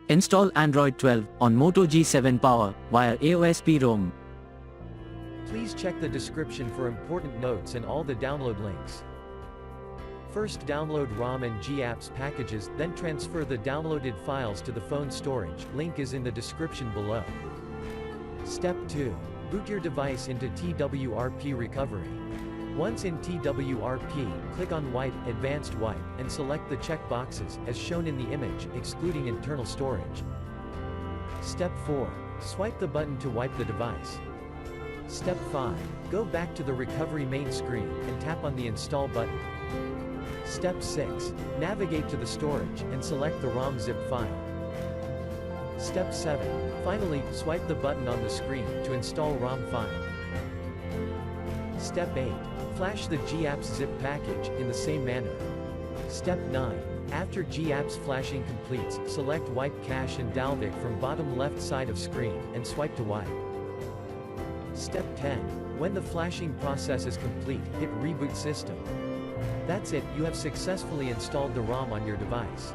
Install Android 12 on Moto G7 Power via AOSP ROM. Please check the description for important notes and all the download links. First download ROM and GApps packages, then transfer the downloaded files to the phone storage, link is in the description below. Step 2. Boot your device into TWRP recovery. Once in TWRP, click on Wipe, Advanced Wipe, and select the check boxes, as shown in the image, excluding internal storage. Step 4. Swipe the button to wipe the device. Step 5. Go back to the recovery main screen, and tap on the Install button. Step 6. Navigate to the storage, and select the ROM zip file. Step 7. Finally, swipe the button on the screen, to install ROM file. Step 8. Flash the GApps zip package, in the same manner. Step 9. After GApps flashing completes, select Wipe Cache and Dalvik from bottom left side of screen, and swipe to wipe. Step 10. When the flashing process is complete, hit Reboot System. That's it, you have successfully installed the ROM on your device.